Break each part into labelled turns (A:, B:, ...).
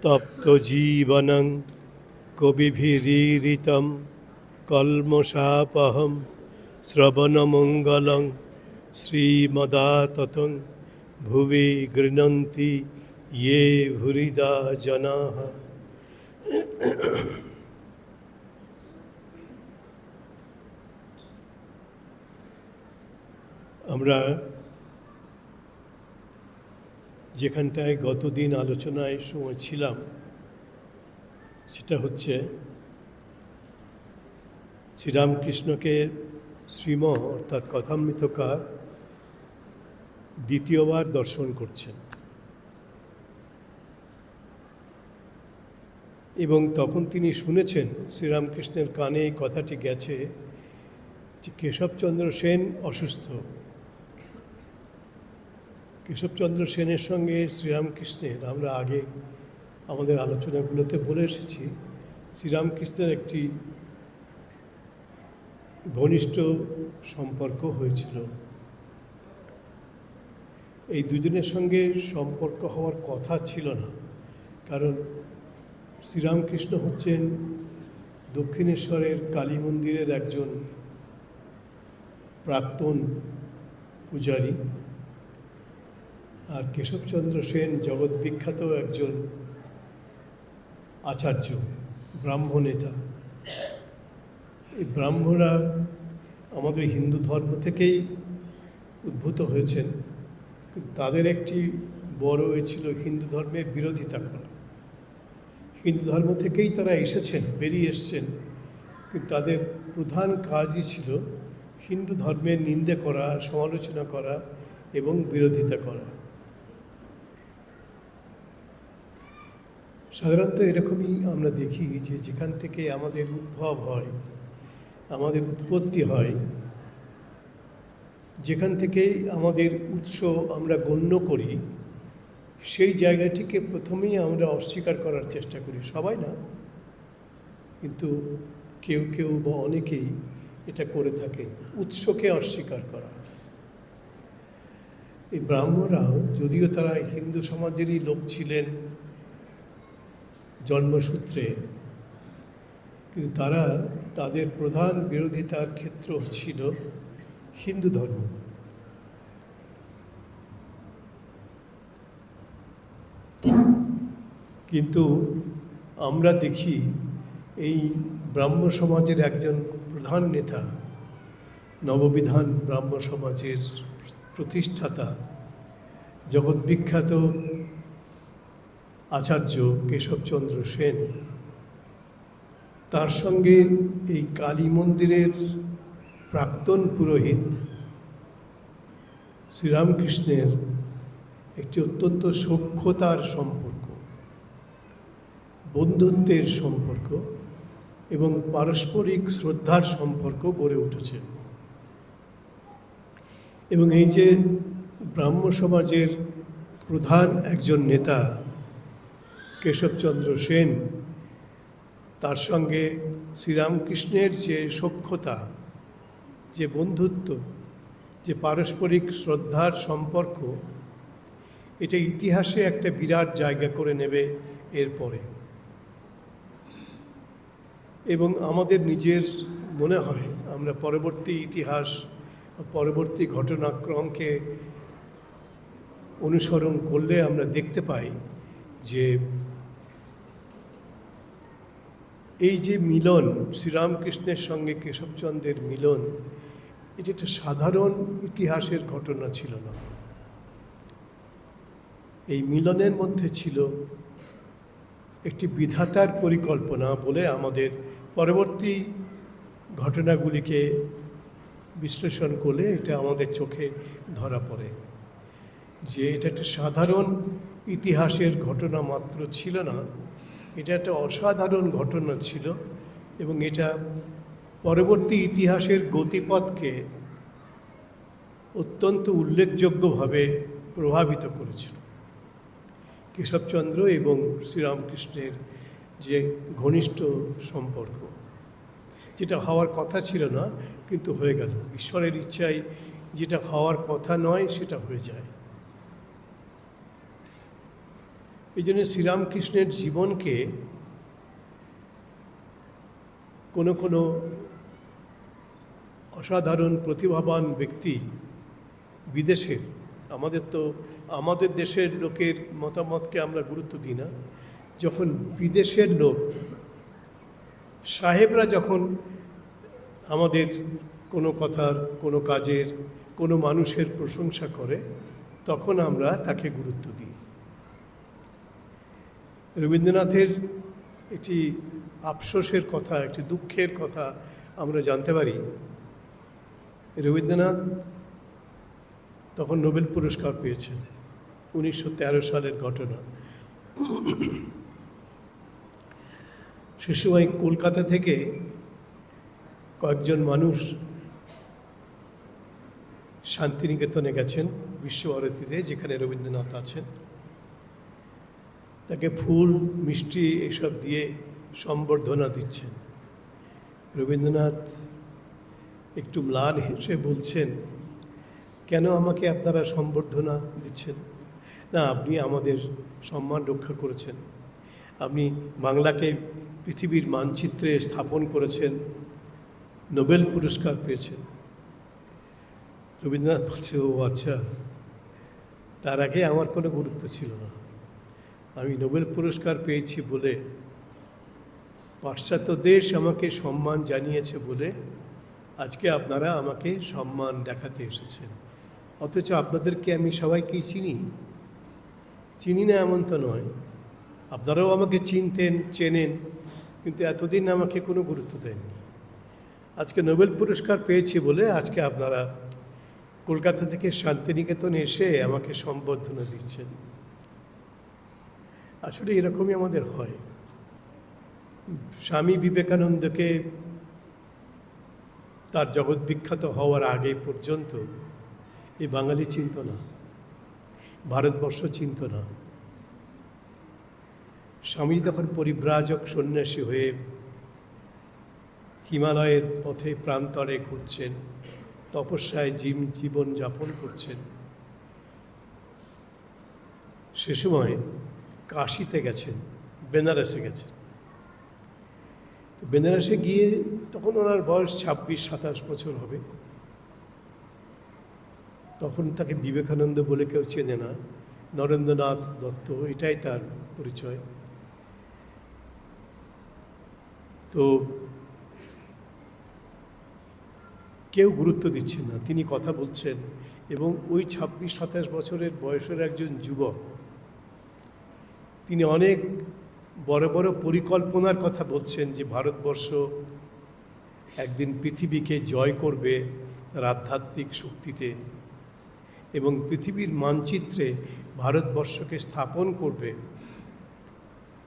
A: তপ্ত জীবনং কবিভিরীরিতম কল্মষাপহম শ্রবণমঙ্গলং শ্রীমদাততং ভুবি গৃণন্তি ইয়ে ভুরিদা জনাঃ। আমরা যেখানটায় গতদিন আলোচনায় সময় ছিলাম সেটা হচ্ছে শ্রীরামকৃষ্ণকে শ্রীম অর্থাৎ কথামৃতকার দ্বিতীয়বার দর্শন করছেন এবং তখন তিনি শুনেছেন, শ্রীরামকৃষ্ণের কানে এই কথাটি গেছে যে কেশবচন্দ্র সেন অসুস্থ। কেশবচন্দ্র সেনের সঙ্গে শ্রীরামকৃষ্ণের, আমরা আগে আমাদের আলোচনাগুলোতে বলে এসেছি, শ্রীরামকৃষ্ণের একটি ঘনিষ্ঠ সম্পর্ক হয়েছিল। এই দুজনের সঙ্গে সম্পর্ক হওয়ার কথা ছিল না, কারণ শ্রীরামকৃষ্ণ হচ্ছেন দক্ষিণেশ্বরের কালী মন্দিরের একজন প্রাক্তন পূজারী, আর কেশবচন্দ্র সেন জগৎ বিখ্যাত একজন আচার্য, ব্রাহ্ম নেতা। এই ব্রাহ্মরা আমাদের হিন্দু ধর্ম থেকেই উদ্ভূত হয়েছেন, তাদের একটি বড় ছিল হিন্দু ধর্মের বিরোধিতা করা। হিন্দু ধর্ম থেকেই তারা এসেছেন, বেরিয়ে এসছেন, কিন্তু তাদের প্রধান কাজই ছিল হিন্দু ধর্মের নিন্দে করা, সমালোচনা করা এবং বিরোধিতা করা। সাধারণত এরকমই আমরা দেখি যে যেখান থেকে আমাদের উদ্ভব হয়, আমাদের উৎপত্তি হয়, যেখান থেকে আমাদের উৎস আমরা গণ্য করি, সেই জায়গাটিকে প্রথমেই আমরা অস্বীকার করার চেষ্টা করি। সবাই না, কিন্তু কেউ কেউ বা অনেকেই এটা করে থাকেন, উৎসকে অস্বীকার করা। এই ব্রাহ্মণরাও, যদিও তারা হিন্দু সমাজেরই লোক ছিলেন জন্মসূত্রে, কিন্তু তারা তাদের প্রধান বিরোধিতার ক্ষেত্র ছিল হিন্দু ধর্ম। কিন্তু আমরা দেখি এই ব্রাহ্ম সমাজের একজন প্রধান নেতা, নববিধান ব্রাহ্ম সমাজের প্রতিষ্ঠাতা, জগৎ বিখ্যাত আচার্য কেশবচন্দ্র সেন, তার সঙ্গে এই কালী মন্দিরের প্রাক্তন পুরোহিত শ্রীরামকৃষ্ণের একটি অত্যন্ত সখ্যতার সম্পর্ক, বন্ধুত্বের সম্পর্ক এবং পারস্পরিক শ্রদ্ধার সম্পর্ক গড়ে উঠেছে। এবং এই যে ব্রাহ্ম সমাজের প্রধান একজন নেতা কেশবচন্দ্র সেন, তার সঙ্গে শ্রীরামকৃষ্ণের যে সখ্যতা, যে বন্ধুত্ব, যে পারস্পরিক শ্রদ্ধার সম্পর্ক, এটা ইতিহাসে একটা বিরাট জায়গা করে নেবে এরপরে। এবং আমাদের নিজের মনে হয় আমরা পরবর্তী ইতিহাস, পরবর্তী ঘটনাক্রমকে অনুসরণ করলে আমরা দেখতে পাই যে এই যে মিলন, শ্রীরামকৃষ্ণের সঙ্গে কেশবচন্দ্রের মিলন, এটা একটা সাধারণ ইতিহাসের ঘটনা ছিল না। এই মিলনের মধ্যে ছিল একটি বিধাতার পরিকল্পনা বলে আমাদের পরবর্তী ঘটনাগুলিকে বিশ্লেষণ করলে এটা আমাদের চোখে ধরা পড়ে যে এটা একটা সাধারণ ইতিহাসের ঘটনা মাত্র ছিল না, এটা একটা অসাধারণ ঘটনা ছিল এবং এটা পরবর্তী ইতিহাসের গতিপথকে অত্যন্ত উল্লেখযোগ্যভাবে প্রভাবিত করেছিল। কেশবচন্দ্র এবং শ্রীরামকৃষ্ণের যে ঘনিষ্ঠ সম্পর্ক, যেটা হওয়ার কথা ছিল না কিন্তু হয়ে গেল। ঈশ্বরের ইচ্ছায় যেটা হওয়ার কথা নয় সেটা হয়ে যায়। এই জন্য শ্রীরামকৃষ্ণের জীবনকে কোনো কোনো অসাধারণ প্রতিভাবান ব্যক্তি বিদেশের, আমাদের দেশের লোকের মতামতকে আমরা গুরুত্ব দিই না, যখন বিদেশের লোক সাহেবরা যখন আমাদের কোনো কথার, কোনো কাজের, কোনো মানুষের প্রশংসা করে, তখন আমরা তাকে গুরুত্ব দিই। রবীন্দ্রনাথের একটি আফসোসের কথা, একটি দুঃখের কথা আমরা জানতে পারি। রবীন্দ্রনাথ তখন নোবেল পুরস্কার পেয়েছেন, 1913 সালের ঘটনা। সে সময় কলকাতা থেকে কয়েকজন মানুষ শান্তিনিকেতনে গেছেন, বিশ্বভারতীতে, যেখানে রবীন্দ্রনাথ আছেন। তাকে ফুল, মিষ্টি এসব দিয়ে সম্বর্ধনা দিচ্ছেন। রবীন্দ্রনাথ একটু ম্লান হেসে বলছেন, কেন আমাকে আপনারা সম্বর্ধনা দিচ্ছেন? না, আপনি আমাদের সম্মান রক্ষা করেছেন, আপনি বাংলাকে পৃথিবীর মানচিত্রে স্থাপন করেছেন, নোবেল পুরস্কার পেয়েছেন। রবীন্দ্রনাথ বলছে, ও আচ্ছা, তার আগে আমার কোনো গুরুত্ব ছিল না। আমি নোবেল পুরস্কার পেয়েছি বলে, পাশ্চাত্য দেশ আমাকে সম্মান জানিয়েছে বলে আজকে আপনারা আমাকে সম্মান দেখাতে এসেছেন। অথচ আপনাদেরকে আমি সবাইকেই চিনি না এমন তো নয়। আপনারাও আমাকে চিনতেন, চেনেন, কিন্তু এতদিন আমাকে কোনো গুরুত্ব দেননি। আজকে নোবেল পুরস্কার পেয়েছি বলে আজকে আপনারা কলকাতা থেকে শান্তিনিকেতনে এসে আমাকে সম্বর্ধনা দিচ্ছেন। আসলে এরকমই আমাদের হয়। স্বামী বিবেকানন্দকে তার জগৎ বিখ্যাত হওয়ার আগে পর্যন্ত এই বাঙালি চিনত না, ভারতবর্ষ চিনত না। স্বামী তখন পরিব্রাজক সন্ন্যাসী হয়ে হিমালয়ের পথে প্রান্তরে ঘুরছেন, তপস্যায় জীবন যাপন করছেন। সে সময় কাশিতে গেছেন, বেনারসে গেছেন। বেনারসে গিয়ে তখন ওনার বয়স 26-27 বছর হবে। তখন তাকে বিবেকানন্দ বলে কেউ চেনে না, নরেন্দ্রনাথ দত্ত, এটাই তার পরিচয়। তো কেউ গুরুত্ব দিচ্ছেন না, তিনি কথা বলছেন, এবং ওই 26-27 বছরের বয়সের একজন যুবক, তিনি অনেক বড় বড় পরিকল্পনার কথা বলছেন যে ভারতবর্ষ একদিন পৃথিবীকে জয় করবে তার আধ্যাত্মিক শক্তিতে, এবং পৃথিবীর মানচিত্রে ভারতবর্ষকে স্থাপন করবে।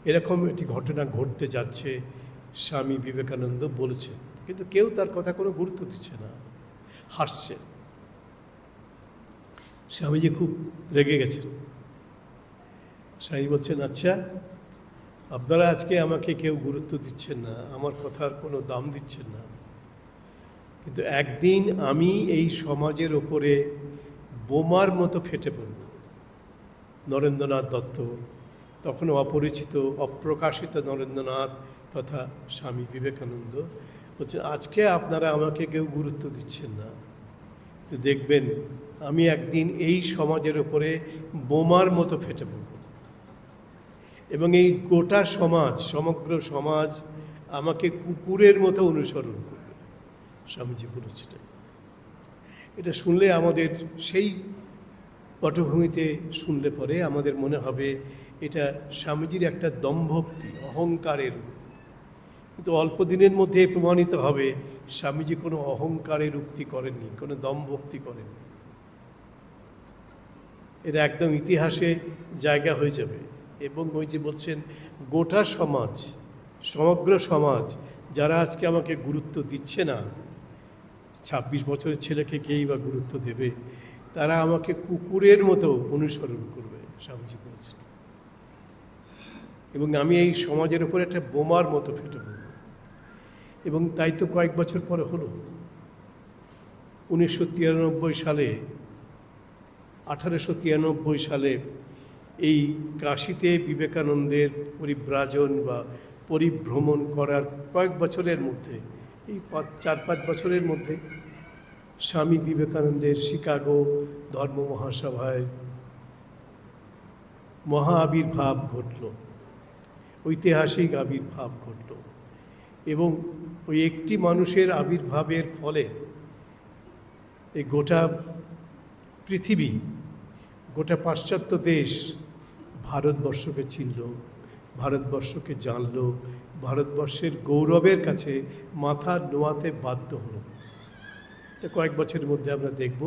A: এরকম একটি ঘটনা ঘটতে যাচ্ছে, স্বামী বিবেকানন্দ বলেছেন, কিন্তু কেউ তার কথা কোনো গুরুত্ব দিচ্ছে না, হাসছে। স্বামীজি খুব রেগে গেছেন। স্বামী বলছেন, আচ্ছা, আপনারা আজকে আমাকে কেউ গুরুত্ব দিচ্ছেন না, আমার কথার কোনো দাম দিচ্ছেন না, কিন্তু একদিন আমি এই সমাজের ওপরে বোমার মতো ফেটে পড়ব। নরেন্দ্রনাথ দত্ত, তখনও অপরিচিত, অপ্রকাশিত নরেন্দ্রনাথ তথা স্বামী বিবেকানন্দ বলছেন, আজকে আপনারা আমাকে কেউ গুরুত্ব দিচ্ছেন না, দেখবেন আমি একদিন এই সমাজের ওপরে বোমার মতো ফেটে পড়ব, এবং এই গোটা সমাজ, সমগ্র সমাজ আমাকে কুকুরের মতো অনুসরণ করবে। স্বামীজি বলেছিলেন। এটা শুনলে আমাদের, সেই পটভূমিতে শুনলে পরে আমাদের মনে হবে এটা স্বামীজির একটা দম্ভোক্তি, অহংকারের উক্তি। কিন্তু অল্প দিনের মধ্যে প্রমাণিত হবে স্বামীজি কোনো অহংকারের উক্তি করেননি, কোনো দম্ভোক্তি করেননি। এটা একদম ইতিহাসে জায়গা হয়ে যাবে। এবং ওই যে বলছেন, গোটা সমাজ, সমগ্র সমাজ যারা আজকে আমাকে গুরুত্ব দিচ্ছে না, 26 বছরের ছেলেকে কেই বা গুরুত্ব দেবে, তারা আমাকে কুকুরের মতো অনুসরণ করবে, স্বামীজি বলেছেন। এবং আমি এই সমাজের উপর একটা বোমার মতো ফেটে পড়ব। এবং তাই তো কয়েক বছর পরে হলো। 1993 সালে, 1893 সালে এই কাশীতে বিবেকানন্দের পরিব্রাজন বা পরিভ্রমণ করার কয়েক বছরের মধ্যে, এই 4-5 বছরের মধ্যে স্বামী বিবেকানন্দের শিকাগো ধর্ম মহাসভায় মহা আবির্ভাব ঘটল, ঐতিহাসিক আবির্ভাব ঘটল। এবং ওই একটি মানুষের আবির্ভাবের ফলে এই গোটা পৃথিবী, গোটা পাশ্চাত্য দেশ ভারতবর্ষকে চিনল, ভারতবর্ষকে জানল, ভারতবর্ষের গৌরবের কাছে মাথা নোয়াতে বাধ্য হলো। এটা কয়েক বছরের মধ্যে আমরা দেখব।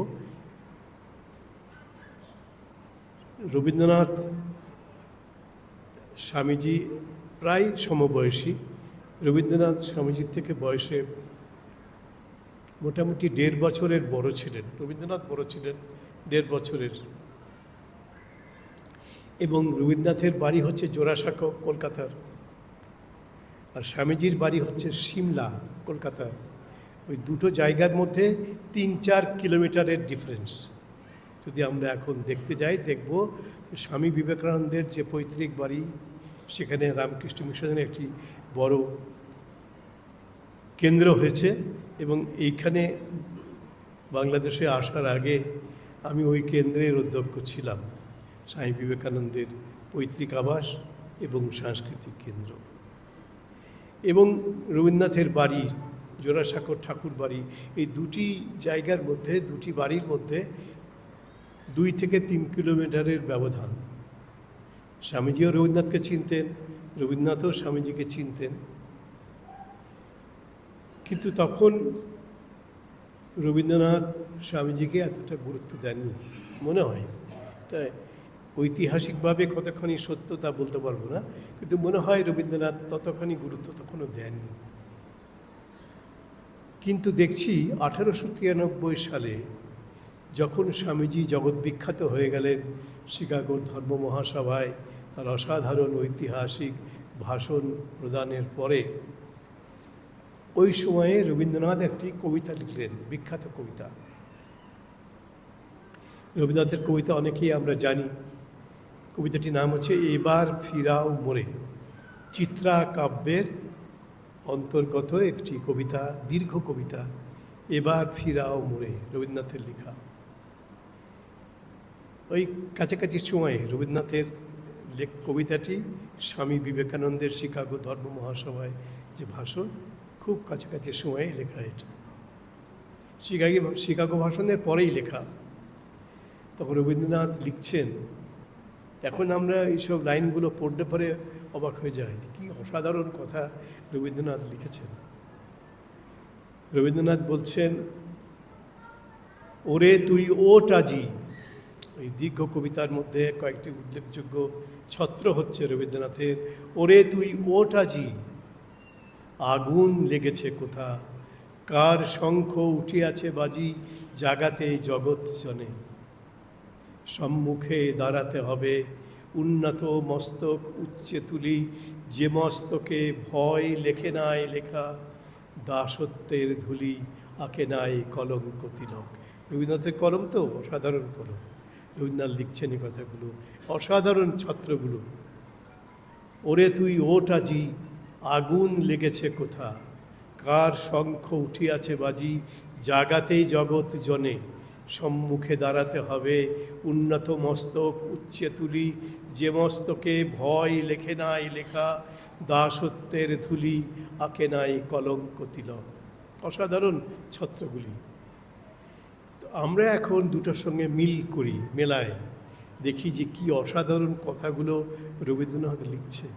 A: রবীন্দ্রনাথ স্বামীজি প্রায় সমবয়সী। রবীন্দ্রনাথ স্বামীজির থেকে বয়সে মোটামুটি 1.5 বছরের বড় ছিলেন। রবীন্দ্রনাথ বড় ছিলেন 1.5 বছরের। এবং রবীন্দ্রনাথের বাড়ি হচ্ছে জোড়াসাঁকো, কলকাতার, আর স্বামীজির বাড়ি হচ্ছে সিমলা, কলকাতার। ওই দুটো জায়গার মধ্যে 3-4 কিলোমিটারের ডিফারেন্স। যদি আমরা এখন দেখতে যাই, দেখব স্বামী বিবেকানন্দের যে পৈতৃক বাড়ি, সেখানে রামকৃষ্ণ মিশনের একটি বড় কেন্দ্র হয়েছে। এবং এইখানে বাংলাদেশে আসার আগে আমি ওই কেন্দ্রের অধ্যক্ষ ছিলাম, স্বামী বিবেকানন্দের পৈতৃক আবাস এবং সাংস্কৃতিক কেন্দ্র। এবং রবীন্দ্রনাথের বাড়ি জোড়াসাঁকোর ঠাকুর বাড়ি, এই দুটি জায়গার মধ্যে, দুটি বাড়ির মধ্যে 2 থেকে 3 কিলোমিটারের ব্যবধান। স্বামীজিও রবীন্দ্রনাথকে চিনতেন, রবীন্দ্রনাথও স্বামীজিকে চিনতেন। কিন্তু তখন রবীন্দ্রনাথ স্বামীজিকে এতটা গুরুত্ব দেননি মনে হয়। তাই ঐতিহাসিকভাবে কতখানি সত্য তা বলতে পারবো না, কিন্তু মনে হয় রবীন্দ্রনাথ ততখানি গুরুত্ব তখনও দেননি। কিন্তু দেখছি 1893 সালে যখন স্বামীজি জগৎ বিখ্যাত হয়ে গেলেন শিকাগোর ধর্ম মহাসভায় তার অসাধারণ ঐতিহাসিক ভাষণ প্রদানের পরে, ওই সময়ে রবীন্দ্রনাথ একটি কবিতা লিখলেন, বিখ্যাত কবিতা। রবীন্দ্রনাথের কবিতা অনেকেই আমরা জানি। কবিতাটির নাম হচ্ছে এবার ফিরাও মোরে। চিত্রা কাব্যের অন্তর্গত একটি কবিতা, দীর্ঘ কবিতা, এবার ফিরাও মোরে, রবীন্দ্রনাথের লেখা। ওই কাছাকাছি সময়ে রবীন্দ্রনাথের কবিতাটি স্বামী বিবেকানন্দের শিকাগো ধর্ম মহাসভায় যে ভাষণ, খুব কাছাকাছি সময়ে লেখা এটা। শিকাগো ভাষণের পরেই লেখা। তখন রবীন্দ্রনাথ লিখছেন, এখন আমরা এইসব লাইনগুলো পড়লে পরে অবাক হয়ে যায়, কি অসাধারণ কথা রবীন্দ্রনাথ লিখেছেন। রবীন্দ্রনাথ বলছেন, ওরে তুই ওট আজি। এই দীর্ঘ কবিতার মধ্যে কয়েকটি উল্লেখযোগ্য ছত্র হচ্ছে রবীন্দ্রনাথের। ওরে তুই ওট আজি, আগুন লেগেছে কোথা, কার শঙ্খ উঠিয়াছে বাজি, জাগাতে জগৎ জনে। সম্মুখে দাঁড়াতে হবে, উন্নত মস্তক উচ্চে তুলি, যে মস্তকে ভয় লেখে নাই লেখা, দাসত্বের ধুলি আঁকে নাই কলঙ্ক তিলক। রবীন্দ্রনাথের কলম তো অসাধারণ কলম, রবীন্দ্রনাথ লিখছেন এই কথাগুলো, অসাধারণ ছত্রগুলো। ওরে তুই ওট আজি, আগুন লেগেছে কোথা, কার শঙ্খ উঠিয়াছে বাজি, জাগাতেই জগৎ জনে। সম্মুখে দাঁড়াতে হবে, উন্নত মস্তক উচ্চে তুলি, যে মস্তকে ভয় লেখে নাই লেখা, দাসত্বের ধুলি আঁকে নাই কলঙ্ক তিলক। অসাধারণ ছত্রগুলি। তো আমরা এখন দুটোর সঙ্গে মিল করি, মেলায় দেখি যে কি অসাধারণ কথাগুলো রবীন্দ্রনাথ লিখছে।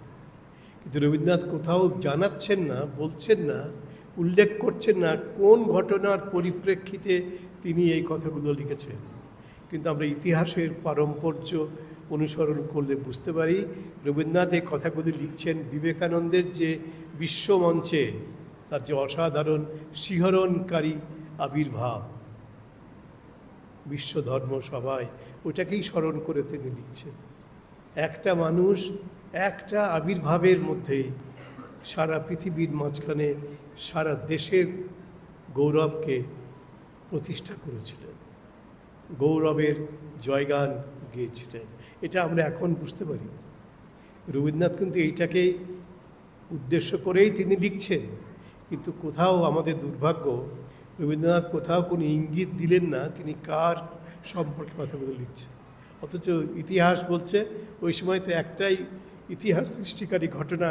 A: কিন্তু রবীন্দ্রনাথ কোথাও জানাচ্ছেন না, বলছেন না, উল্লেখ করছেন না কোন ঘটনার পরিপ্রেক্ষিতে তিনি এই কথাগুলো লিখেছেন। কিন্তু আমরা ইতিহাসের পারম্পর্য অনুসরণ করলে বুঝতে পারি রবীন্দ্রনাথ এই কথাগুলি লিখছেন বিবেকানন্দের যে বিশ্বমঞ্চে তার যে অসাধারণ শিহরণকারী আবির্ভাব বিশ্ব ধর্ম সভায়, ওটাকেই স্মরণ করে তিনি লিখছেন। একটা মানুষ একটা আবির্ভাবের মধ্যেই সারা পৃথিবীর মাঝখানে সারা দেশের গৌরবকে প্রতিষ্ঠা করেছিলেন, গৌরবের জয়গান গেয়েছিলেন। এটা আমরা এখন বুঝতে পারি। রবীন্দ্রনাথ কিন্তু এইটাকে উদ্দেশ্য করেই তিনি লিখছেন, কিন্তু কোথাও আমাদের দুর্ভাগ্য, রবীন্দ্রনাথ কোথাও কোনো ইঙ্গিত দিলেন না তিনি কার সম্পর্কে কথাগুলো লিখছেন। অথচ ইতিহাস বলছে ওই সময় তো একটাই ইতিহাস সৃষ্টিকারী ঘটনা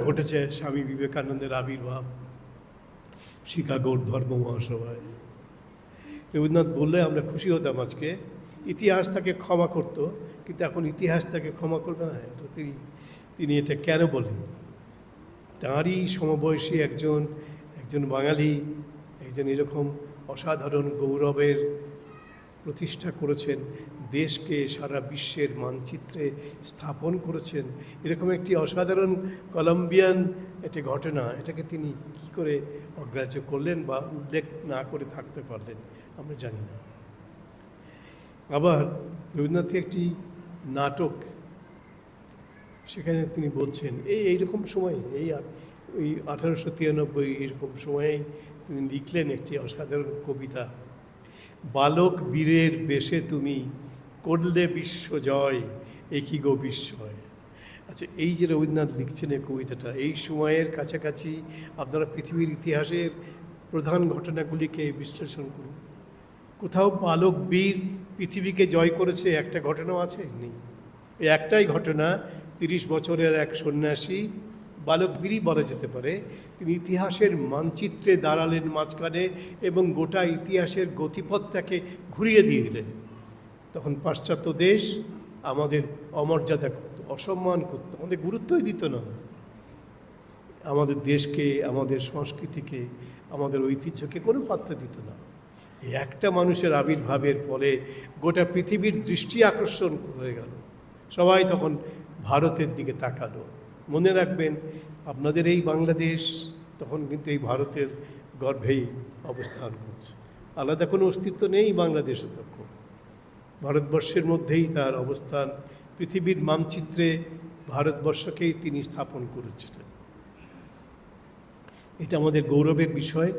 A: ঘটেছে, স্বামী বিবেকানন্দের আবির্ভাব শিকাগোর ধর্ম মহাসভায়। রবীন্দ্রনাথ বললে আমরা খুশি হতাম আজকে, ইতিহাস তাকে ক্ষমা করত, কিন্তু এখন ইতিহাস তাকে ক্ষমা করবে না। এটা তিনি এটা কেন বলেন? তাঁরই সমবয়সী একজন বাঙালি, একজন এরকম অসাধারণ গৌরবের প্রতিষ্ঠা করেছেন, দেশকে সারা বিশ্বের মানচিত্রে স্থাপন করেছেন, এরকম একটি অসাধারণ কলম্বিয়ান একটি ঘটনা, এটাকে তিনি কি করে অগ্রাহ্য করলেন বা উল্লেখ না করে থাকতে পারলেন আমরা জানি না। আবার রবীন্দ্রনাথের একটি নাটক, সেখানে তিনি বলছেন এইরকম সময়ে ওই 1893 এরকম সময়েই তিনি লিখলেন একটি অসাধারণ কবিতা, বালক বীরের বেশে তুমি করলে বিশ্বজয়, একই গো বিস্ময়। আচ্ছা, এই যে রবীন্দ্রনাথ লিখছেন এই কবিতাটা, এই সময়ের কাছাকাছি আপনারা পৃথিবীর ইতিহাসের প্রধান ঘটনাগুলিকে বিশ্লেষণ করুন। কোথাও বালক বীর পৃথিবীকে জয় করেছে একটা ঘটনাও আছে? নেই। এই একটাই ঘটনা, 30 বছরের এক সন্ন্যাসী, বালক বীরই বলা যেতে পারে, তিনি ইতিহাসের মানচিত্রে দাঁড়ালেন মাঝখানে এবং গোটা ইতিহাসের গতিপথটাকে ঘুরিয়ে দিয়ে দিলেন। তখন পাশ্চাত্য দেশ আমাদের অমর্যাদা করত, অসম্মান করত, আমাদের গুরুত্বই দিত না। আমাদের দেশকে, আমাদের সংস্কৃতিকে, আমাদের ঐতিহ্যকে কোনো পাত্র দিত না। এই একটা মানুষের আবির্ভাবের ফলে গোটা পৃথিবীর দৃষ্টি আকর্ষণ হয়ে গেল, সবাই তখন ভারতের দিকে তাকালো। মনে রাখবেন, আপনাদের এই বাংলাদেশ তখন কিন্তু এই ভারতের গর্ভেই অবস্থান করছে, আলাদা কোনো অস্তিত্ব নেই বাংলাদেশের। তখন ভারতবর্ষের মধ্যেই তার অবস্থান, পৃথিবীর মানচিত্রে ভারতবর্ষকেই তিনি স্থাপন করেছিলেন। এটা আমাদের গৌরবের বিষয়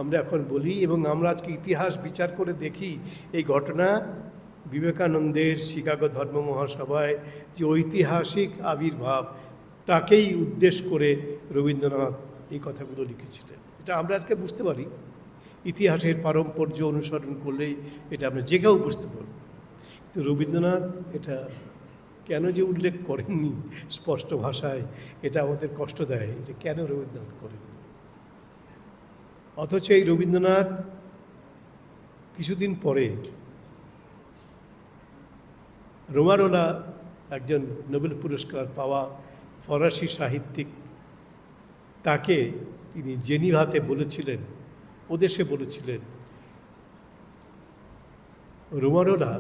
A: আমরা এখন বলি, এবং আমরা আজকে ইতিহাস বিচার করে দেখি এই ঘটনা বিবেকানন্দের শিকাগো ধর্ম মহাসভায় যে ঐতিহাসিক আবির্ভাব, তাকেই উদ্দেশ্য করে রবীন্দ্রনাথ এই কথাগুলো লিখেছিলেন। এটা আমরা আজকে বুঝতে পারি, ইতিহাসের পারম্পর্য অনুসরণ করলেই এটা আমরা যে কেউ বুঝতে পারব। কিন্তু রবীন্দ্রনাথ এটা কেন যে উল্লেখ করেননি স্পষ্ট ভাষায়, এটা আমাদের কষ্ট দেয় যে কেন রবীন্দ্রনাথ করেননি। অথচ এই রবীন্দ্রনাথ কিছুদিন পরে রোমারোলা, একজন নোবেল পুরস্কার পাওয়া ফরাসি সাহিত্যিক, তাকে তিনি জেনিভাতে বলেছিলেন, ওদেশে বলেছিলেন, রোমারোলা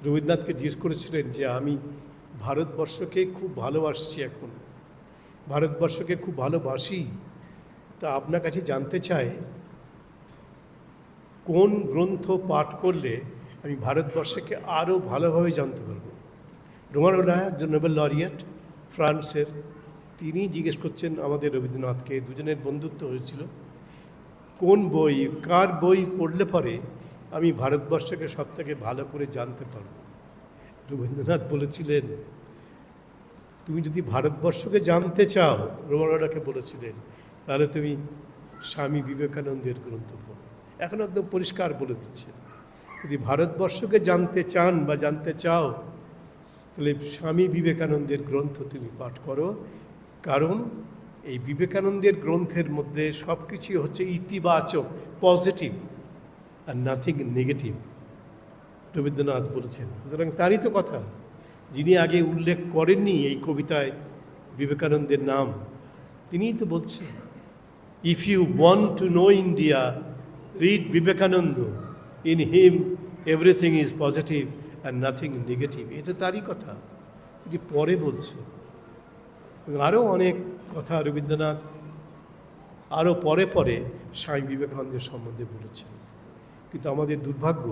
A: রবীন্দ্রনাথকে জিজ্ঞেস করেছিলেন যে আমি ভারতবর্ষকে খুব ভালোবাসছি, এখন ভারতবর্ষকে খুব ভালোবাসি, তা আপনার কাছে জানতে চাই কোন গ্রন্থ পাঠ করলে আমি ভারতবর্ষকে আরও ভালোভাবে জানতে পারব। রোমারোলা একজন নোবেল লরিয়েট ফ্রান্সের, তিনি জিজ্ঞেস করছেন আমাদের রবীন্দ্রনাথকে, দুজনের বন্ধুত্ব হয়েছিল, কোন বই, কার বই পড়লে পরে আমি ভারতবর্ষকে সবথেকে ভালো করে জানতে পারব। রবীন্দ্রনাথ বলেছিলেন, তুমি যদি ভারতবর্ষকে জানতে চাও, রোমারোলাকে বলেছিলেন, তাহলে তুমি স্বামী বিবেকানন্দের গ্রন্থ পড়ো। এখন একদম পরিষ্কার বলে দিচ্ছে, যদি ভারতবর্ষকে জানতে চান বা জানতে চাও, তাহলে স্বামী বিবেকানন্দের গ্রন্থ তুমি পাঠ করো, কারণ এই বিবেকানন্দের গ্রন্থের মধ্যে সব কিছুই হচ্ছে ইতিবাচক, পজিটিভ, আর নাথিং নেগেটিভ, রবীন্দ্রনাথ বলেছেন। সুতরাং তারই তো কথা, যিনি আগে উল্লেখ করেননি এই কবিতায় বিবেকানন্দের নাম, তিনিই তো বলছেন, if you want to know India, read Vivekananda, in him everything is positive and nothing negative. এ তো তারই কথা, তিনি পরে বলছেন। আরও অনেক কথা রবীন্দ্রনাথ আরও পরে পরে স্বামী বিবেকানন্দের সম্বন্ধে বলেছেন। কিন্তু আমাদের দুর্ভাগ্য,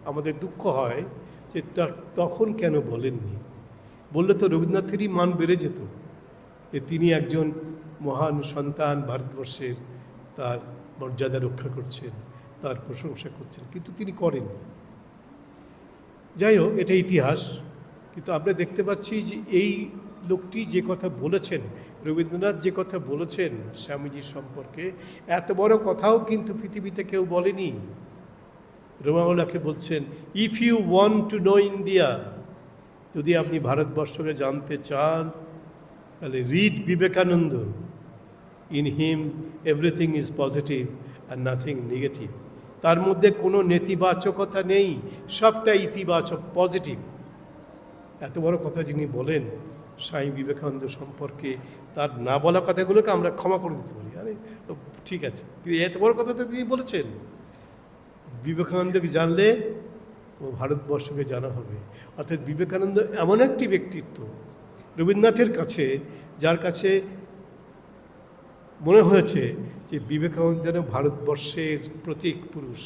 A: আমাদের দুঃখ হয় যে তখন কেন বলেননি। বললে তো রবীন্দ্রনাথেরই মান বেড়ে যেত, যে তিনি একজন মহান সন্তান, ভারতবর্ষের, তার মর্যাদা রক্ষা করছেন, তার প্রশংসা করছেন, কিন্তু তিনি করেননি। যাই হোক, এটা ইতিহাস। কিন্তু আমরা দেখতে পাচ্ছি যে এই লোকটি যে কথা বলেছেন, রবীন্দ্রনাথ যে কথা বলেছেন স্বামীজির সম্পর্কে, এত বড় কথাও কিন্তু পৃথিবীতে কেউ বলেনি। রোমাওলাকে বলছেন, if you want to know India, যদি আপনি ভারতবর্ষকে জানতে চান তাহলে read Vivekananda. In him everything is positive আর নাথিং নেগেটিভ। তার মধ্যে কোনো নেতিবাচকতা নেই, সবটা ইতিবাচক, পজিটিভ। এত বড় কথা যিনি বলেন স্বামী বিবেকানন্দ সম্পর্কে, তার না বলা কথাগুলোকে আমরা ক্ষমা করে দিতে পারি, আরে ঠিক আছে, কিন্তু এত বড় কথা তো তিনি বলেছেন। বিবেকানন্দকে জানলে ও ভারতবর্ষকে জানা হবে। অর্থাৎ বিবেকানন্দ এমন একটি ব্যক্তিত্ব রবীন্দ্রনাথের কাছে, যার কাছে মনে হয়েছে যে বিবেকানন্দ যেন ভারতবর্ষের প্রতীক পুরুষ,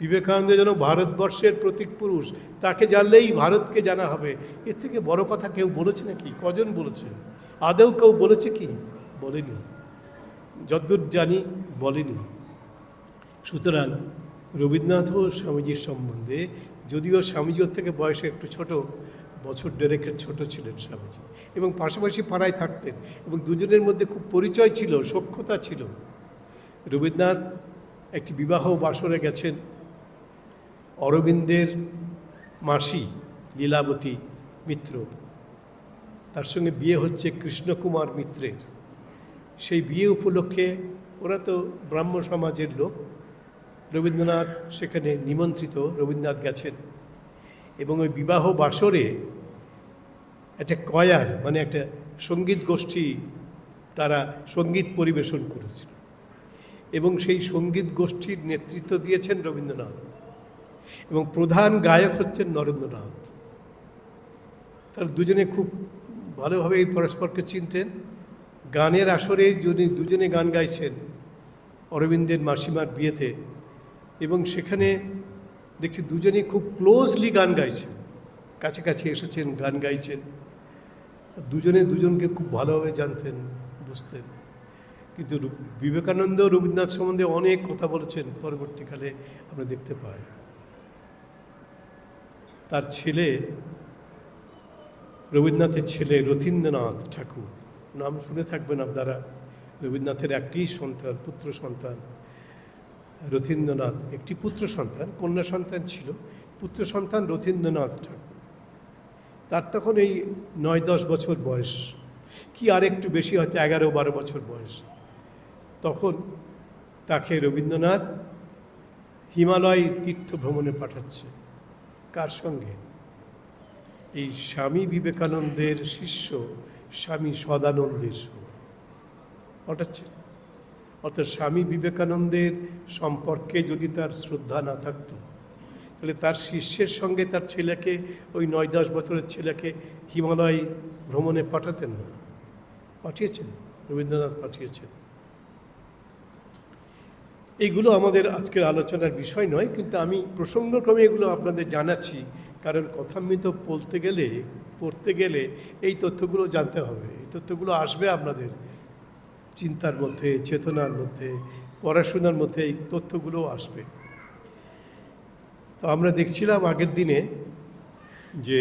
A: বিবেকানন্দ যেন ভারতবর্ষের প্রতীক পুরুষ, তাকে জানলেই ভারতকে জানা হবে। এর থেকে বড় কথা কেউ বলেছে নাকি? কজন বলেছে? আদৌ কেউ বলেছে কি? বলেনি, যদ্দূর জানি বলেনি। সুতরাং রবীন্দ্রনাথ ও স্বামীজির সম্বন্ধে, যদিও স্বামীজি ওর থেকে বয়সে একটু ছোট, বছর দেড়েকের ছোট ছিলেন স্বামীজি, এবং পাশাপাশি পাড়ায় থাকতেন, এবং দুজনের মধ্যে খুব পরিচয় ছিল, সখ্যতা ছিল। রবীন্দ্রনাথ একটি বিবাহ বাসরে গেছেন, অরবিন্দের মাসি লীলাবতী মিত্র, তার সঙ্গে বিয়ে হচ্ছে কৃষ্ণকুমার মিত্রের। সেই বিয়ে উপলক্ষে, ওরা তো ব্রাহ্ম সমাজের লোক, রবীন্দ্রনাথ সেখানে নিমন্ত্রিত, রবীন্দ্রনাথ গেছেন। এবং ওই বিবাহ বাসরে একটা কয়ার, মানে একটা সঙ্গীত গোষ্ঠী, তারা সঙ্গীত পরিবেশন করেছিল, এবং সেই সঙ্গীত গোষ্ঠীর নেতৃত্ব দিয়েছেন রবীন্দ্রনাথ, এবং প্রধান গায়ক হচ্ছেন নরেন্দ্রনাথ। তারা দুজনে খুব ভালোভাবে এই পরস্পরকে চিনতেন। গানের আসরে যদি দুজনে গান গাইছেন অরবিন্দের মাসিমার বিয়েতে, এবং সেখানে দেখছি দুজনেই খুব ক্লোজলি গান গাইছেন, কাছাকাছি এসেছেন, গান গাইছেন। দুজনে দুজনকে খুব ভালোভাবে জানতেন, বুঝতেন। কিন্তু বিবেকানন্দ রবীন্দ্রনাথ সম্বন্ধে অনেক কথা বলেছেন, পরবর্তীকালে আমরা দেখতে পাই। তার ছেলে, রবীন্দ্রনাথের ছেলে রথীন্দ্রনাথ ঠাকুর, নাম শুনে থাকবেন আপনারা। রবীন্দ্রনাথের একটি সন্তান, পুত্র সন্তান রথীন্দ্রনাথ, একটি পুত্র সন্তান, কন্যা সন্তান ছিল, পুত্র সন্তান রথীন্দ্রনাথ ঠাকুর। তার তখন এই 9-10 বছর বয়স, কি আর একটু বেশি, হয়তো 11-12 বছর বয়স। তখন তাকে রবীন্দ্রনাথ হিমালয় তীর্থ ভ্রমণে পাঠাচ্ছে। কার সঙ্গে? এই স্বামী বিবেকানন্দের শিষ্য স্বামী সদানন্দের সঙ্গে পাঠাচ্ছে। অর্থাৎ স্বামী বিবেকানন্দের সম্পর্কে যদি তার শ্রদ্ধা না থাকতো, তাহলে তার শিষ্যের সঙ্গে তার ছেলেকে, ওই 9-10 বছরের ছেলেকে হিমালয় ভ্রমণে পাঠাতেন না। পাঠিয়েছেন, রবীন্দ্রনাথ পাঠিয়েছেন। এইগুলো আমাদের আজকের আলোচনার বিষয় নয়, কিন্তু আমি প্রসঙ্গক্রমে এগুলো আপনাদের জানাচ্ছি, কারণ কথামৃত পড়তে গেলে এই তথ্যগুলো জানতে হবে। এই তথ্যগুলো আসবে আপনাদের চিন্তার মধ্যে, চেতনার মধ্যে, পড়াশোনার মধ্যে এই তথ্যগুলো আসবে। তো আমরা দেখছিলাম আগের দিনে যে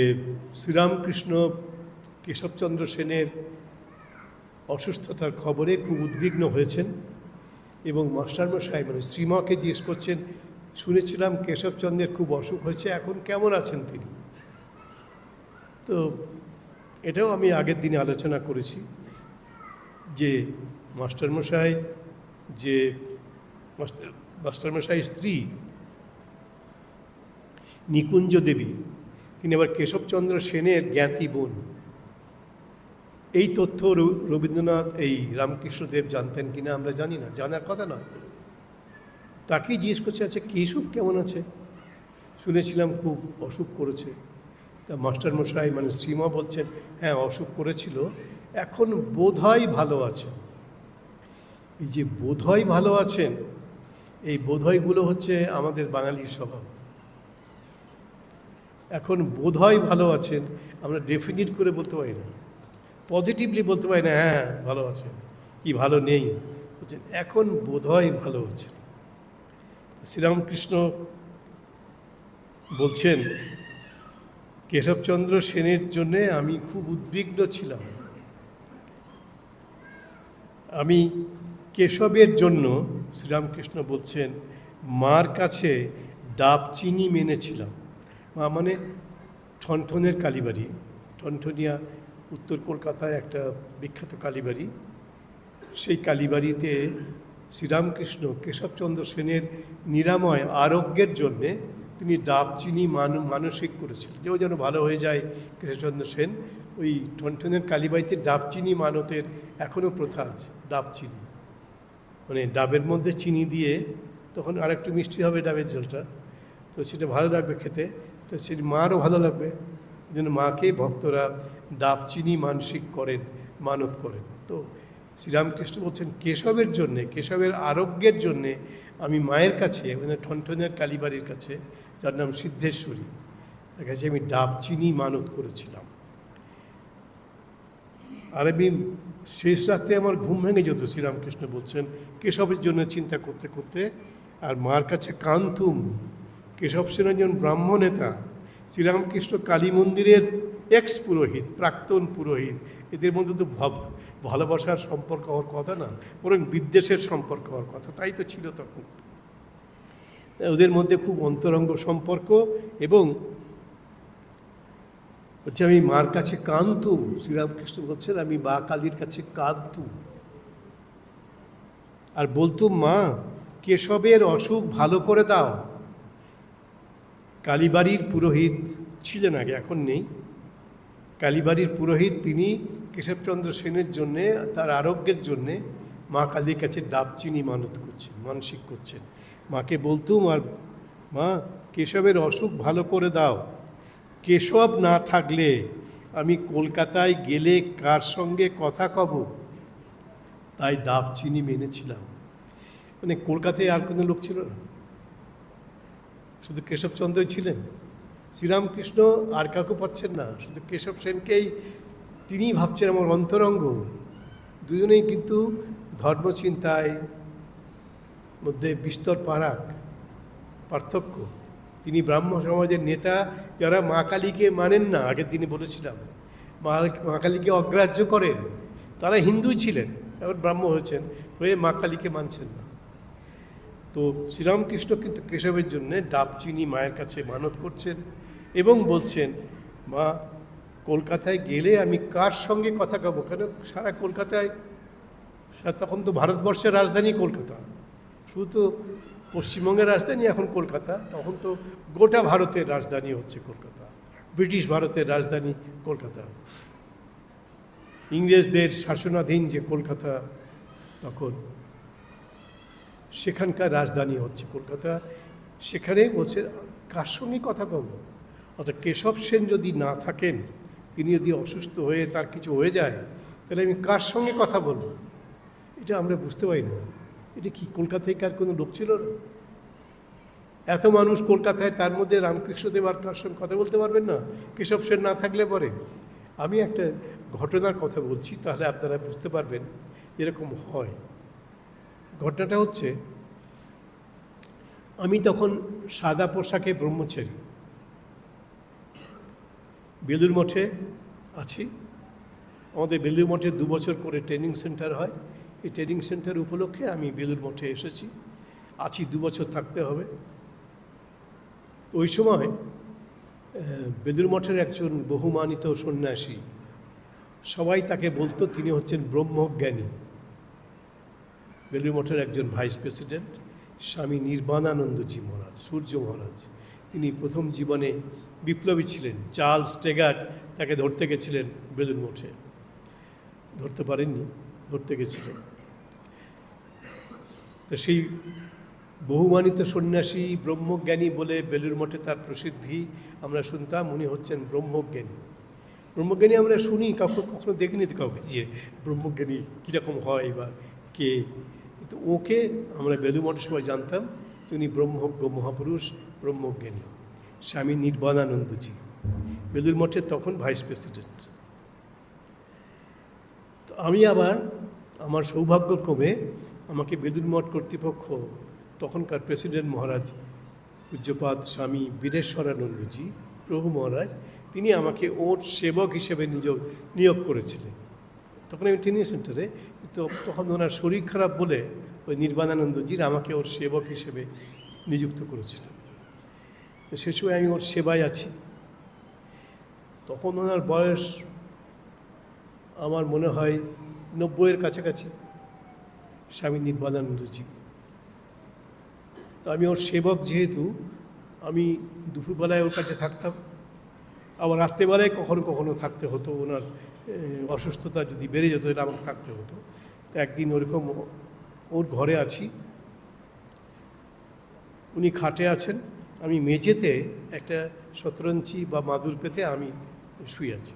A: শ্রীরামকৃষ্ণ কেশবচন্দ্র সেনের অসুস্থতার খবরে খুব উদ্বিগ্ন হয়েছেন, এবং মাস্টারমশাই মানে শ্রীমাকে জিজ্ঞেস করছেন, শুনেছিলাম কেশবচন্দ্রের খুব অসুখ হয়েছে, এখন কেমন আছেন তিনি? তো এটাও আমি আগের দিনে আলোচনা করেছি যে মাস্টারমশাই স্ত্রী নিকুঞ্জ দেবী, তিনি আবার কেশবচন্দ্র সেনের জ্ঞাতি বোন। এই তথ্য রবীন্দ্রনাথ, এই রামকৃষ্ণদেব জানতেন কিনা আমরা জানি না, জানার কথা নয়। তাকেই জিজ্ঞেস করছে, আচ্ছা কেশব কেমন আছে? শুনেছিলাম খুব অসুখ করেছে। তা মাস্টারমশাই মানে শ্রীমা বলছেন, হ্যাঁ অসুখ করেছিল, এখন বোধহয় ভালো আছে। এই যে বোধহয় ভালো আছেন, এই বোধহয়গুলো হচ্ছে আমাদের বাঙালির স্বভাব। এখন বোধহয় ভালো আছেন, আমরা ডেফিনিট করে বলতে পারি না, পজিটিভলি বলতে পারি না হ্যাঁ ভালো আছেন, কি ভালো নেই, বলছেন এখন বোধহয় ভালো আছেন। শ্রীরামকৃষ্ণ বলছেন কেশবচন্দ্র সেনের জন্যে আমি খুব উদ্বিগ্ন ছিলাম। আমি কেশবের জন্য, শ্রীরামকৃষ্ণ বলছেন, মার কাছে ডাব চিনি মেনেছিলাম। মা মানে ঠনঠনের কালীবাড়ি, ঠনঠনিয়া উত্তর কলকাতায় একটা বিখ্যাত কালীবাড়ি। সেই কালীবাড়িতে শ্রীরামকৃষ্ণ কেশবচন্দ্র সেনের নিরাময় আরোগ্যের জন্যে তিনি ডাব চিনি মানসিক করেছিলেন, যে ও যেন ভালো হয়ে যায় কেশবচন্দ্র সেন। ওই ঠনঠনের কালীবাড়িতে ডাব চিনি মানতের এখনও প্রথা আছে। ডাব চিনি মানে ডাবের মধ্যে চিনি দিয়ে, তখন আর একটু মিষ্টি হবে ডাবের জলটা, তো সেটা ভালো লাগবে খেতে, তো সেটা মারও ভালো লাগবে। এই জন্য মাকে ভক্তরা ডাব চিনি মানসিক করেন, মানত করেন। তো শ্রীরামকৃষ্ণ বলছেন কেশবের জন্যে, কেশবের আরোগ্যের জন্যে আমি মায়ের কাছে, মানে ঠনঠনের কালীবাড়ির কাছে, যার নাম সিদ্ধেশ্বরী, তার কাছে আমি ডাব চিনি মানত করেছিলাম। আর আমি শেষ রাত্রে আমার ঘুম ভেঙে যেত, শ্রীরামকৃষ্ণ বলছেন, কেশবের জন্য চিন্তা করতে করতে। আর মার কাছে কান্তুম। কেশব সেন একজন ব্রাহ্ম নেতা, শ্রীরামকৃষ্ণ কালী মন্দিরের এক্স পুরোহিত, প্রাক্তন পুরোহিত। এদের মধ্যে তো ভালোবাসার সম্পর্ক হওয়ার কথা না, বরং বিদ্বেষের সম্পর্ক হওয়ার কথা। তাই তো ছিল তখন। ওদের মধ্যে খুব অন্তরঙ্গ সম্পর্ক। এবং হচ্ছে আমি মার কাছে কাঁদতুম, শ্রীরামকৃষ্ণ বলছেন আমি মা কালীর কাছে কাঁদতুম আর বলতুম, মা কেশবের অসুখ ভালো করে দাও। কালীবাড়ির পুরোহিত ছিলেন আগে, এখন নেই। কালীবাড়ির পুরোহিত তিনি কেশবচন্দ্র সেনের জন্যে, তার আরোগ্যের জন্যে মা কালীর কাছে ডাব চিনি মানত করছেন, মানসিক করছেন। মাকে বলতুম, আর মা কেশবের অসুখ ভালো করে দাও। কেশব না থাকলে আমি কলকাতায় গেলে কার সঙ্গে কথা কব? তাই ডাব চিনি মেনেছিলাম। মানে কলকাতায় আর কোনো লোক ছিল না, শুধু কেশবচন্দ্রই ছিলেন। শ্রীরামকৃষ্ণ আর কাউকে পাচ্ছেন না, শুধু কেশব সেনকেই তিনিই ভাবছেন আমার অন্তরঙ্গ। দুজনেই কিন্তু ধর্মচিন্তায় মধ্যে বিস্তর পার্থক্য। তিনি ব্রাহ্ম সমাজের নেতা, যারা মা কালীকে মানেন না, আগের দিনে বলেছিলাম, মা কালীকে অগ্রাহ্য করেন, তারা হিন্দুই ছিলেন, এখন ব্রাহ্ম হয়েছেন, হয়ে মা কালীকে মানছেন না। তো শ্রীরামকৃষ্ণ কিন্তু কেশবের জন্যে ডাব চিনি মায়ের কাছে মানত করছেন এবং বলছেন, মা কলকাতায় গেলে আমি কার সঙ্গে কথা কব? কেন সারা কলকাতায়, তখন তো ভারতবর্ষের রাজধানী কলকাতা, শুধু তো পশ্চিমবঙ্গের রাজধানী এখন কলকাতা, তখন তো গোটা ভারতের রাজধানী হচ্ছে কলকাতা, ব্রিটিশ ভারতের রাজধানী কলকাতা, ইংরেজদের শাসনাধীন যে কলকাতা, তখন সেখানকার রাজধানী হচ্ছে কলকাতা। সেখানে বলছে কার সঙ্গে কথা কব? অর্থাৎ কেশব সেন যদি না থাকেন, তিনি যদি অসুস্থ হয়ে তার কিছু হয়ে যায়, তাহলে আমি কার সঙ্গে কথা বলব? এটা আমরা বুঝতে পারি না। এটা কি কলকাতায় কার কোনো লোক ছিল না? এত মানুষ কলকাতায়, তার মধ্যে রামকৃষ্ণদেব আর কার সঙ্গে কথা বলতে পারবেন না কেশব সেন না থাকলে পরে? আমি একটা ঘটনার কথা বলছি, তাহলে আপনারা বুঝতে পারবেন এরকম হয়। ঘটনাটা হচ্ছে, আমি তখন সাদা পোশাকে ব্রহ্মচারী, বেলুড় মঠে আছি। আমাদের বেলুড় মঠে 2 বছর করে ট্রেনিং সেন্টার হয়। এই ট্রেনিং সেন্টার উপলক্ষে আমি বেলুড় মঠে এসেছি, আছি, 2 বছর থাকতে হবে। ওই সময় বেলুড় মঠের একজন বহুমানিত সন্ন্যাসী, সবাই তাকে বলতো তিনি হচ্ছেন ব্রহ্মজ্ঞানী। বেলুড় মঠের একজন ভাইস প্রেসিডেন্ট স্বামী নির্বাণানন্দজি মহারাজ, সূর্য মহারাজ, তিনি প্রথম জীবনে বিপ্লবী ছিলেন। চার্লস টেগার তাকে ধরতে গেছিলেন বেলুড় মঠে, ধরতে পারেননি, ধরতে গেছিলেন। তো সেই বহুমানিত সন্ন্যাসী ব্রহ্মজ্ঞানী বলে বেলুড় মঠে তার প্রসিদ্ধি। আমরা শুনতাম উনি হচ্ছেন ব্রহ্মজ্ঞানী। ব্রহ্মজ্ঞানী আমরা শুনি, কখনো দেখিনি তো কাউকে যে ব্রহ্মজ্ঞানী কীরকম হয় বা কে। কিন্তু ওকে আমরা বেলুড় মঠের সময় জানতাম যে উনি ব্রহ্মজ্ঞ মহাপুরুষ, ব্রহ্মজ্ঞানী স্বামী নির্বাণানন্দজি, বেলুড় মঠের তখন ভাইস প্রেসিডেন্ট। তো আমি আবার, আমার সৌভাগ্যক্রমে আমাকে বেলুড় মঠ কর্তৃপক্ষ, তখনকার প্রেসিডেন্ট মহারাজ পূজ্যপাদ স্বামী বীরেশ্বরানন্দজি প্রভু মহারাজ, তিনি আমাকে ওর সেবক হিসেবে নিয়োগ করেছিলেন। তখন আমি ট্রেনিং সেন্টারে, তো তখন ওনার শরীর খারাপ বলে ওই নির্বাণানন্দজির আমাকে ওর সেবক হিসেবে নিযুক্ত করেছিলেন। তো সে সময় আমি ওর সেবায় আছি। তখন ওনার বয়স আমার মনে হয় 90-এর কাছাকাছি, স্বামী নির্বাণানন্দজি। তো আমি ওর সেবক যেহেতু, আমি দুপুরবেলায় ওর কাছে থাকতাম, আবার রাত্রেবেলায় কখনো কখনো থাকতে হতো। ওনার অসুস্থতা যদি বেড়ে যেত তাহলে আমাকে থাকতে হতো। তো একদিন ওরকম ওর ঘরে আছি, উনি খাটে আছেন, আমি মেঝেতে একটা শতরঞ্চি বা মাদুর পেতে আমি শুয়ে আছি।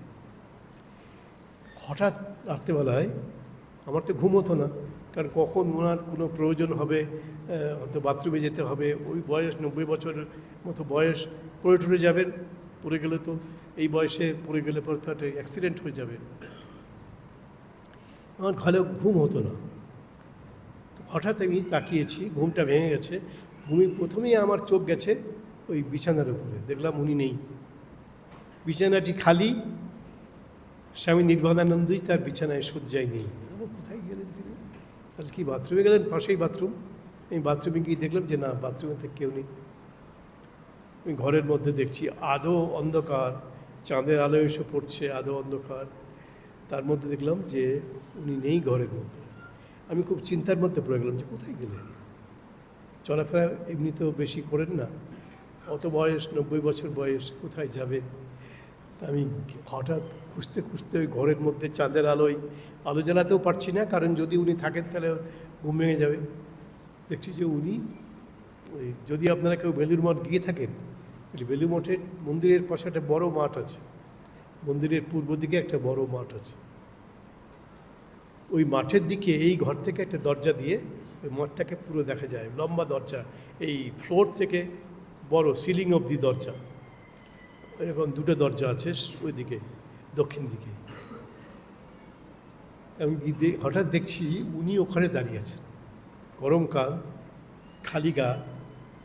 A: হঠাৎ রাত্রেবেলায় আমার তো ঘুম হতো না, কারণ কখন ওনার কোনো প্রয়োজন হবে, হয়তো বাথরুমে যেতে হবে, ওই বয়স 90 বছরের মতো বয়স, পড়ে টরে যাবেন, পড়ে গেলে তো এই বয়সে পড়ে গেলে পরে তো একটা অ্যাক্সিডেন্ট হয়ে যাবে। আমার ভালো ঘুম হতো না। তো হঠাৎ আমি তাকিয়েছি, ঘুমটা ভেঙে গেছে। প্রথমেই আমার চোখ গেছে ওই বিছানার উপরে, দেখলাম উনি নেই, বিছানাটি খালি, স্বামী নির্বাণানন্দই তার বিছানায় শয্যায় নেই। কোথায় গেলেন তিনি? তাহলে কি বাথরুমে গেলেন? পাশেই বাথরুম। আমি বাথরুমে গিয়ে দেখলাম যে না, বাথরুমে থেকে কেউ নেই। আমি ঘরের মধ্যে দেখছি আদো অন্ধকার, চাঁদের আলো এসে পড়ছে, আদো অন্ধকার। তার মধ্যে দেখলাম যে উনি নেই ঘরের মধ্যে। আমি খুব চিন্তার মধ্যে পড়ে গেলাম যে কোথায় গেলেন। চলাফেরা এমনিতেও বেশি করেন না, অত বয়স, 90 বছর বয়স, কোথায় যাবেন। আমি হঠাৎ খুঁজতে খুঁজতে ওই ঘরের মধ্যে চাঁদের আলো জ্বালাতেও পারছি না, কারণ যদি উনি থাকেন তাহলে ঘুম ভেঙে যাবে। দেখছি যে উনি ওই, যদি আপনারা কেউ বেলুড় মঠ গিয়ে থাকেন তাহলে বেলুড় মঠের মন্দিরের পাশে একটা বড় মাঠ আছে, মন্দিরের পূর্ব দিকে একটা বড় মাঠ আছে। ওই মাঠের দিকে এই ঘর থেকে একটা দরজা দিয়ে ওই মাঠটাকে পুরো দেখা যায়, লম্বা দরজা, এই ফ্লোর থেকে বড় সিলিং অবধি দরজা। এরকম দুটো দরজা আছে ওই দিকে, দক্ষিণ দিকে। আমি হঠাৎ দেখছি উনি ওখানে দাঁড়িয়ে আছেন, গরমকাল, খালি গা,